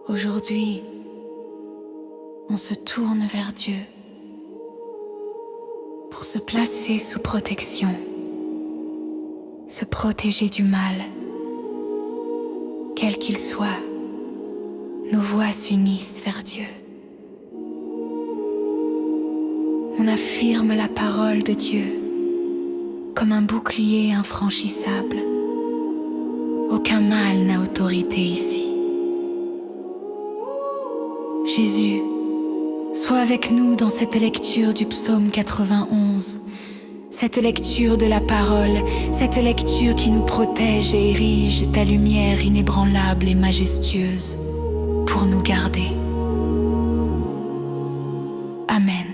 Aujourd'hui, on se tourne vers Dieu pour se placer sous protection, se protéger du mal. Quel qu'il soit, nos voix s'unissent vers Dieu. On affirme la parole de Dieu comme un bouclier infranchissable. Aucun mal n'a autorité ici. Jésus, sois avec nous dans cette lecture du psaume 91, cette lecture de la parole, cette lecture qui nous protège et érige ta lumière inébranlable et majestueuse pour nous garder. Amen.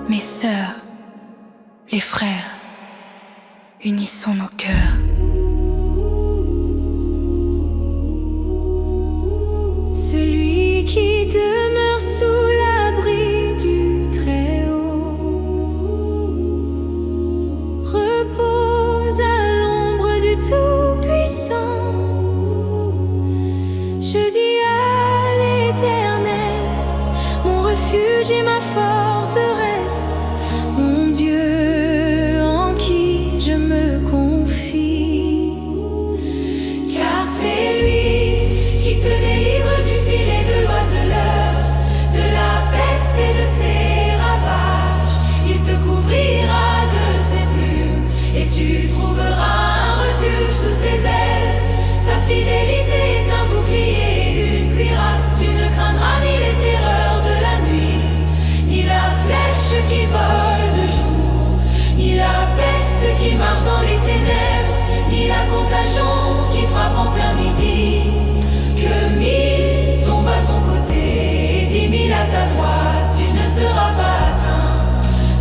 Mes sœurs, les frères, unissons nos cœurs. Celui qui demeure sous l'abri du Très-Haut repose à l'ombre du Tout-Puissant. Je dis à l'Éternel, mon refuge et ma forteresse, mon Dieu en qui je me confie. Car c'est lui qui te délivre du filet de l'oiseleur, de la peste et de ses ravages. Il te couvrira de ses plumes et tu trouveras un refuge sous ses ailes. Sa fidélité est un bouclier, une cuirasse. Tu ne craindras ni les terreurs de la nuit, ni la flèche qui vole de jour, ni la peste qui marche dans les ténèbres, ni la contagion qui frappe en plein midi. Que 1000 tombent à ton côté et 10 000 à ta droite, tu ne seras pas atteint.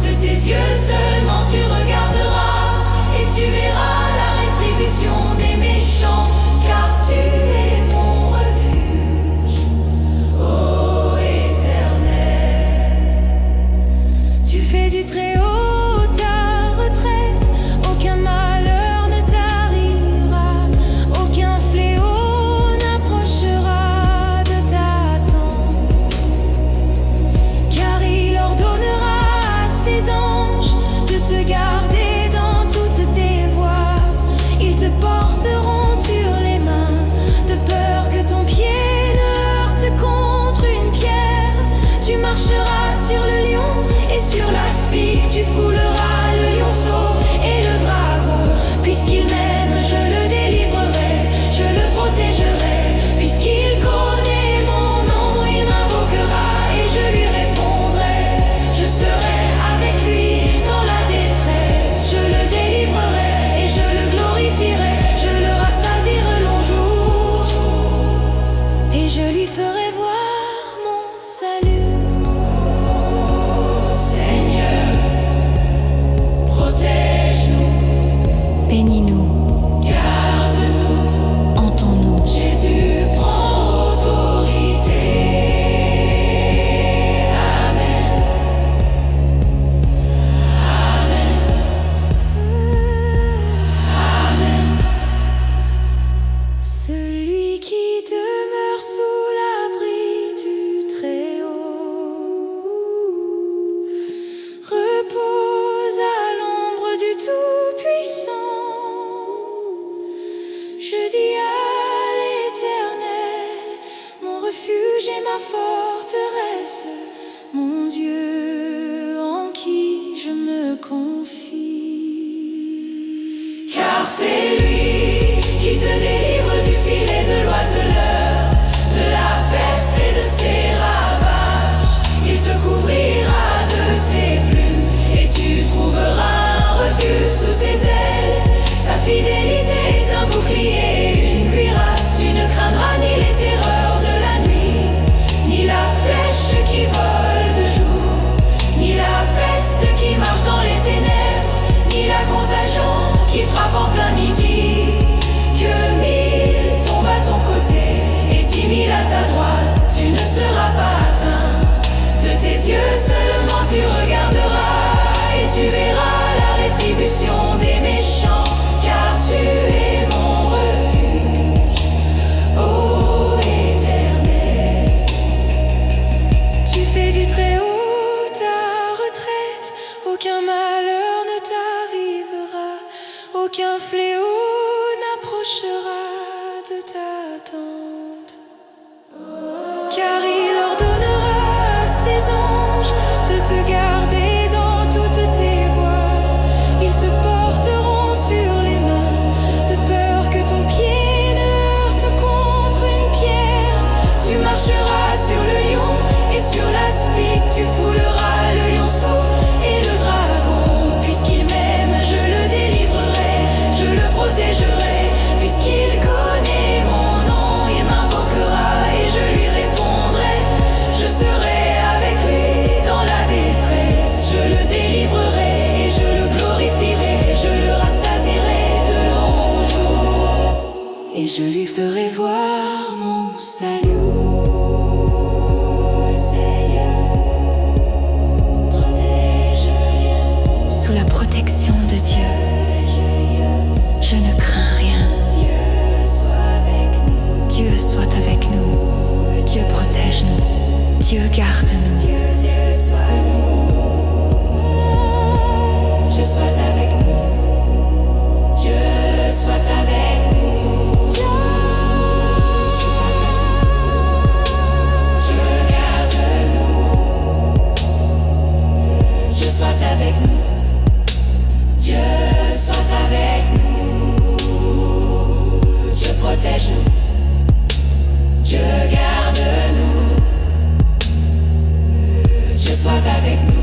De tes yeux seulement tu regarderas et tu verras la rétribution des méchants, car tu es mon refuge, ô Éternel. Tu fais du Très-Haut ta retraite, aucun malheur ne t'arrivera, aucun fléau n'approchera de ta tente. Car il ordonnera à ses anges de te garder dans toutes tes voies. Ils te porteront sur les mains, de peur que ton pied ne heurte contre une pierre. Tu marcheras sur le lion et sur l'aspic, tu fouleras le lionceau et le dragon. Puisqu'il m'aime, je le délivrerai, je le protégerai. Puisqu'il connaît mon nom, il m'invoquera et je lui répondrai. Je serai avec lui dans la détresse, je le délivrerai et je le glorifierai. Je le rassasierai long jour et je lui ferai voir mon salut. Ô Seigneur, protège-nous, bénis-nous, garde-nous, entends-nous. Jésus prend autorité. Amen. Amen. Celui qui demeure sous l'abri du Très-Haut repose à l'ombre du Tout-Puissant. Je dis à l'Éternel, mon refuge et ma forteresse, mon Dieu en qui je me confie. Car c'est lui qui te délivre du filet de l'oiseleur, de la peste et de ses ravages. Il te couvrira de ses plumes et tu trouveras un refuge sous ses ailes. Sa fidélité est un bouclier, une cuirasse. Tu ne craindras ni les terreurs de la nuit, ni la flèche qui vole de jour, ni la peste qui marche dans les ténèbres, ni la contagion qui frappe en plein midi. Que 1000 tombent à ton côté et 10 000 à ta droite, tu ne seras pas atteint. De tes yeux seulement tu regarderas et tu verras la rétribution des méchants, car aucun malheur ne t'arrivera, aucun fléau n'approchera de ta tente. Car il ordonnera à ses anges de te garder dans toutes tes voies. Ils te porteront sur les mains, de peur que ton pied ne heurte contre une pierre. Tu marcheras sur le lion et sur l'aspic, tu fouleras le lionceau et le dragon. Puisqu'il m'aime, je le délivrerai, je le protégerai. Puisqu'il connaît mon nom, il m'invoquera et je lui répondrai. Je serai avec lui dans la détresse, je le délivrerai et je le glorifierai. Je le rassasierai de longs jours et je lui ferai voir mon salut. Sous la protection de Dieu, je ne crains rien. Dieu soit avec nous. Dieu soit avec nous. Dieu protège-nous. Dieu garde-nous. Dieu soit nous. Dieu soit avec nous. Dieu soit avec nous. Dieu garde-nous. Dieu soit avec nous. Dieu soit avec nous, Dieu protège-nous, Dieu garde-nous, Dieu soit avec nous.